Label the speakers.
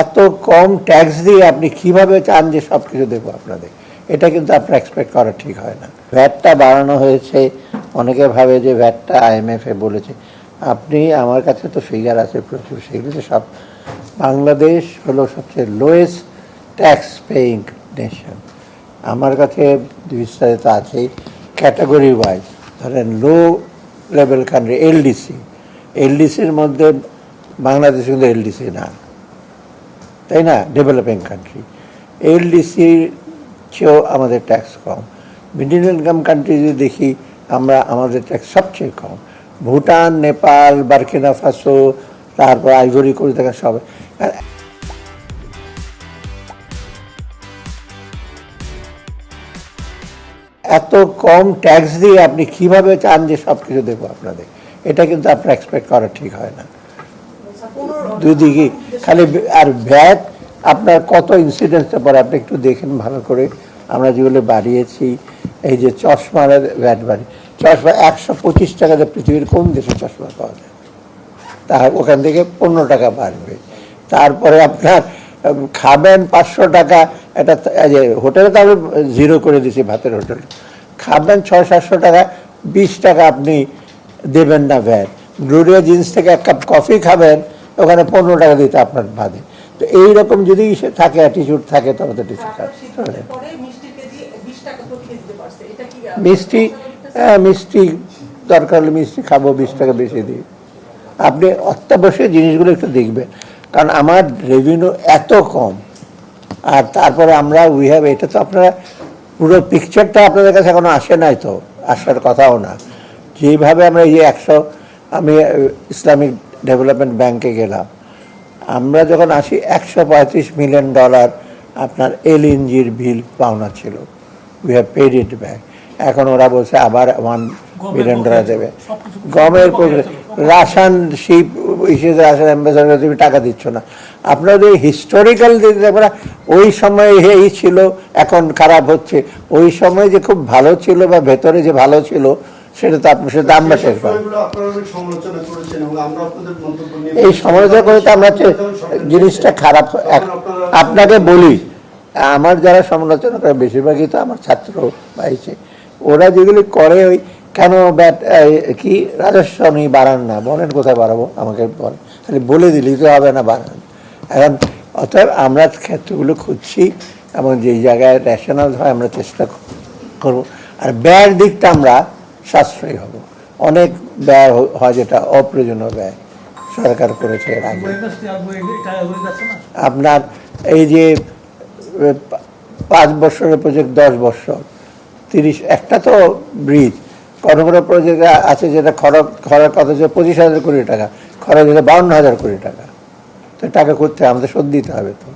Speaker 1: এত কম ট্যাক্স দিয়ে আপনি কিভাবে চান যে সব কিছু দেবো আপনাদের, এটা কিন্তু আপনার এক্সপেক্ট করা ঠিক হয় না। ভ্যাটটা বাড়ানো হয়েছে, অনেকে ভাবে যে ভ্যাটটা IMF বলেছে। আপনি, আমার কাছে তো ফিগার আছে প্রচুর, সেগুলো সব, বাংলাদেশ হলো সবচেয়ে লোয়েস্ট ট্যাক্স পেইং নেশন। আমার কাছে বিস্তারিত আছেই ক্যাটাগরি ওয়াইজ। ধরেন লো লেভেল কান্ট্রি এলডিসির মধ্যে বাংলাদেশ কিন্তু এলডিসি না, তাই না? Developing country. এলডিসির চেয়েও আমাদের ট্যাক্স কম। মিডিল ইনকাম কান্ট্রি যদি দেখি আমরা, আমাদের ট্যাক্স সবচেয়ে কম। ভুটান, নেপাল, বার্কিনা ফাসো, তারপর আইভরি কোস্ট, দেখা সব। এত কম ট্যাক্স দিয়ে আপনি কিভাবে চান যে সব কিছু দেবো আপনাদের, এটা কিন্তু আপনার এক্সপেক্ট করা ঠিক হয় না। দুদিকে খালি, আর ভ্যাট আপনার কত ইনসিডেন্সে পড়ে আপনি একটু দেখেন ভালো করে। আমরা যেগুলো বাড়িয়েছি, এই যে চশমার ভ্যাট বাড়ি, চশমা 125 টাকাতে পৃথিবীর কোন দেশে চশমা পাওয়া যায়? তার ওখান থেকে 15 টাকা বাড়বে। তারপরে আপনার খাবেন 500 টাকা, এটা যে হোটেলে তো আমি 0 করে দিয়েছি, ভাতের হোটেল। খাবেন 600-700 টাকা, 20 টাকা আপনি দেবেন না ভ্যাট। গ্লোরিয়া জিন্স থেকে 1 কাপ কফি খাবেন, ওখানে 15 টাকা দিতে আপনার বাদে। তো এইরকম যদি থাকে, অ্যাটিটিউড থাকে, তবে তো ঠিক আছে। মিষ্টি, হ্যাঁ মিষ্টি দরকার হলে মিষ্টি খাবো, 20 টাকা বেশি দিই। আপনি অত্যাবশ্যক জিনিসগুলো একটু দেখবেন, কারণ আমার রেভিনিউ এত কম। আর তারপরে আমরা এটা তো আপনারা পুরো পিকচারটা আপনাদের কাছে এখনো আসে নাই, তো আসার কথাও না। যেভাবে আমরা এই যে আমি ইসলামিক ডেভেলপমেন্ট ব্যাংকে গেলাম, আমরা যখন আসি $135 মিলিয়ন আপনার এলএনজির বিল পাওনা ছিল। We have paid it back. এখন ওরা বলছে আবার $1 বিলিয়ন দেবে। গমের রাশন শিপ হিসেবে রাশন অ্যাম্বাসেডার তুমি টাকা দিচ্ছ না। আপনাদের হিস্টোরিক্যাল দিতে পারা, ওই সময় এই ছিল, এখন খারাপ হচ্ছে। ওই সময় যে খুব ভালো ছিল বা ভেতরে যে ভালো ছিল, সেটা তো আপনার সাথে আমরা টের পাই। এই সমালোচনা করে তো আমরা জিনিসটা খারাপ। আপনাকে বলি, আমার যারা সমালোচনা করে বেশিরভাগই তো আমার ছাত্র পাইছে। ওরা যেগুলি করে, ওই কেন কি রাজস্ব নেই, বাড়ান না, বলেন কোথায় বাড়াবো, আমাকে বলেন, খালি বলে দিলি তো হবে না, বাড়ান। এখন অতএব আমরা ক্ষেত্রগুলো খুঁজছি, এবং যেই জায়গায় রেশনাল হয় আমরা চেষ্টা করব। আর ব্যয়ের দিকটা আমরা সাশ্রয়ী হব। অনেক ব্যয় হয় যেটা অপ্রয়োজনীয় ব্যয় সরকার করেছে এর আগে। আপনার এই যে 5 বছরের প্রজেক্ট, 10 বছর, 30, একটা তো ব্রিজ, কোনো প্রজেক্ট আছে যেটা খরচ কত, 25,000 কোটি টাকা খরচ হলে 52,000 কোটি টাকা। তো টাকা করতে আমাদের শোধ দিতে হবে তো।